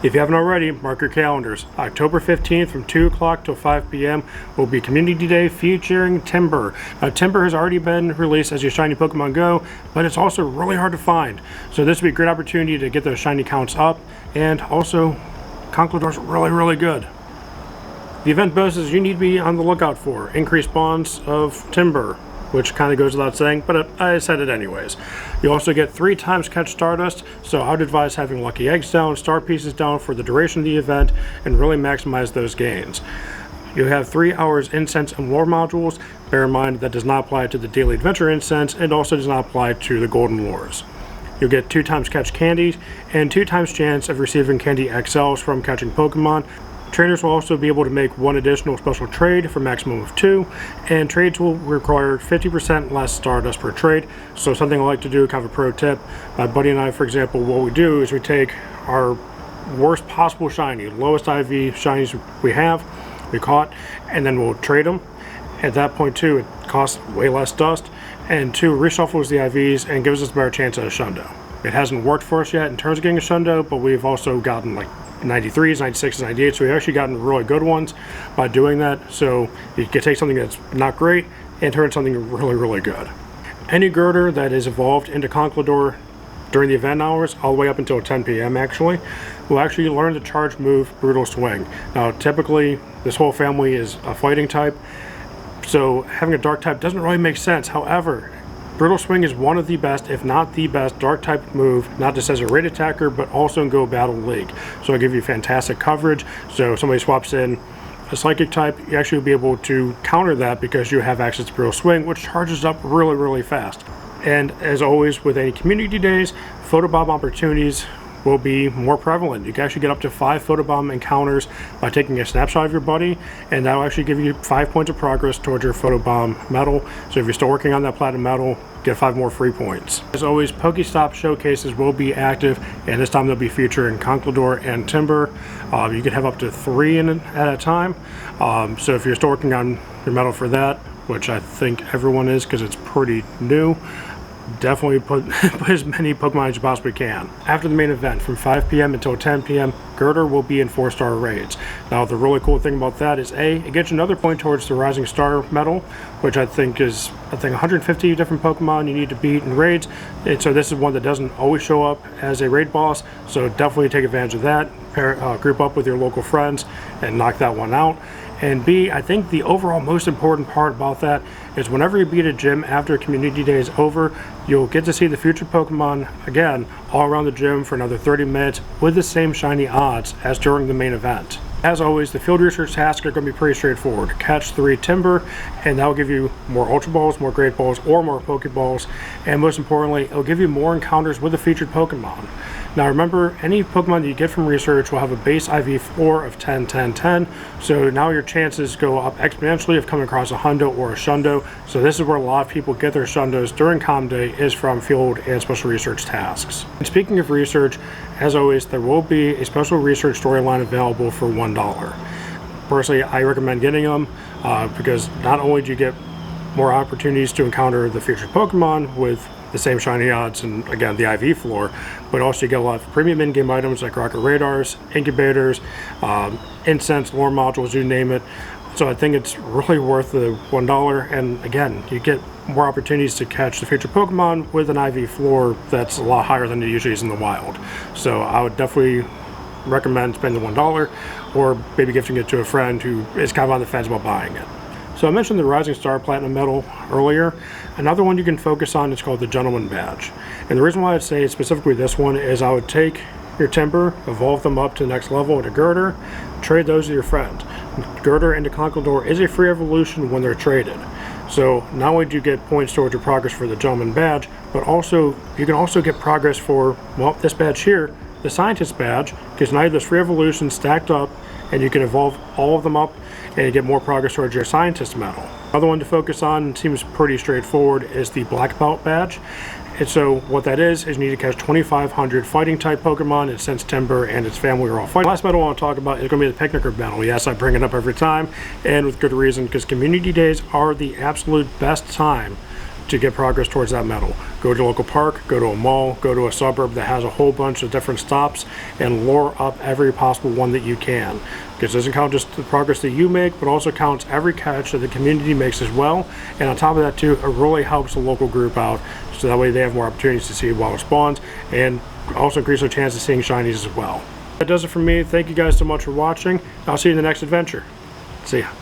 If you haven't already, mark your calendars. October 15th from 2 o'clock till 5 p.m. will be Community Day featuring Timburr. Now, Timburr has already been released as your shiny Pokemon Go, but it's also really hard to find. So this will be a great opportunity to get those shiny counts up, and also Conkeldurr's really good. The event bonuses you need to be on the lookout for: increased spawns of Timburr, which kind of goes without saying, but I said it anyways. You also get 3 times catch Stardust, so I would advise having lucky eggs down, star pieces down for the duration of the event, and really maximize those gains. You have 3 hours incense and lore modules. Bear in mind that does not apply to the daily adventure incense, and also does not apply to the golden lures. You'll get 2 times catch candies, and 2 times chance of receiving candy XLs from catching Pokemon. Trainers will also be able to make 1 additional special trade for a maximum of 2, and trades will require 50% less Stardust per trade. So something I like to do, kind of a pro tip, my buddy and I, for example, what we do is we take our worst possible shiny, lowest IV shinies we have, we caught, and then we'll trade them. At that point too, it costs way less dust, and 2, reshuffles the IVs and gives us a better chance at a Shundo. It hasn't worked for us yet in terms of getting a Shundo, but we've also gotten like 93s, 96s, 98s, so we've actually gotten really good ones by doing that. So you can take something that's not great and turn something really good. Any girder that is evolved into Conkeldurr during the event hours, all the way up until 10 p.m. actually, will actually learn the charge move Brutal Swing. Now typically this whole family is a fighting type, so having a dark type doesn't really make sense. However, Brutal Swing is one of the best, if not the best, dark type move, not just as a raid attacker, but also in Go Battle League. So it'll give you fantastic coverage. So if somebody swaps in a psychic type, you actually will be able to counter that because you have access to Brutal Swing, which charges up really fast. And as always with any community days, photobomb opportunities will be more prevalent. You can actually get up to 5 photobomb encounters by taking a snapshot of your buddy, and that will actually give you 5 points of progress towards your photobomb medal. So if you're still working on that platinum medal, get 5 more free points. As always, Pokestop showcases will be active, and this time they'll be featuring Conkeldurr and Timburr. You can have up to 3 in at a time. So if you're still working on your medal for that, which I think everyone is because it's pretty new, definitely put as many Pokemon as you possibly can. After the main event, from 5 p.m. until 10 p.m., Girder will be in 4-star raids. Now the really cool thing about that is it gets you another point towards the Rising Star medal, which I think is 150 different Pokemon you need to beat in raids. And so this is one that doesn't always show up as a raid boss, so definitely take advantage of that. Group up with your local friends and knock that one out. And B, I think the overall most important part about that is whenever you beat a gym after Community Day is over, you'll get to see the future Pokemon again all around the gym for another 30 minutes with the same shiny odds as during the main event. As always, the field research tasks are going to be pretty straightforward. Catch 3 Timburr, and that will give you more Ultra Balls, more Great Balls, or more Pokeballs. And most importantly, it'll give you more encounters with the featured Pokemon. Now remember, any Pokemon that you get from research will have a base IV floor of 10, 10, 10. So now your chances go up exponentially of coming across a Hundo or a Shundo. So this is where a lot of people get their Shundos during Com Day, is from field and special research tasks. And speaking of research, as always, there will be a special research storyline available for $1. Personally, I recommend getting them because not only do you get more opportunities to encounter the featured Pokemon with the same shiny odds and again the IV floor, but also you get a lot of premium in-game items like rocket radars, incubators, incense, lore modules, you name it. So I think it's really worth the $1, and again, you get more opportunities to catch the featured Pokemon with an IV floor that's a lot higher than it usually is in the wild. So I would definitely recommend spending the $1 or maybe gifting it to a friend who is kind of on the fence about buying it. So I mentioned the Rising Star Platinum Medal earlier. Another one you can focus on is called the Gentleman Badge. And the reason why I'd say specifically this one is I would take your Timburr, evolve them up to the next level into Girder, trade those with your friend. Girder into Conkeldurr is a free evolution when they're traded. So not only do you get points towards your progress for the Gentleman Badge, but also you can also get progress for, well, this badge here, the Scientist Badge, because now you have those free evolutions stacked up, and you can evolve all of them up and you get more progress towards your Scientist medal. Another one to focus on, seems pretty straightforward, is the Black Belt Badge. And so what that is you need to catch 2,500 fighting type Pokemon, and since Timburr and its family are all fighting. The last medal I want to talk about is going to be the Picnicker medal. Yes, I bring it up every time, and with good reason, because community days are the absolute best time to get progress towards that medal. Go to a local park, go to a mall, go to a suburb that has a whole bunch of different stops, and lure up every possible one that you can. Because it doesn't count just the progress that you make, but also counts every catch that the community makes as well. And on top of that too, it really helps the local group out, so that way they have more opportunities to see wild spawns, and also increase their chance of seeing shinies as well. That does it for me. Thank you guys so much for watching. I'll see you in the next adventure. See ya.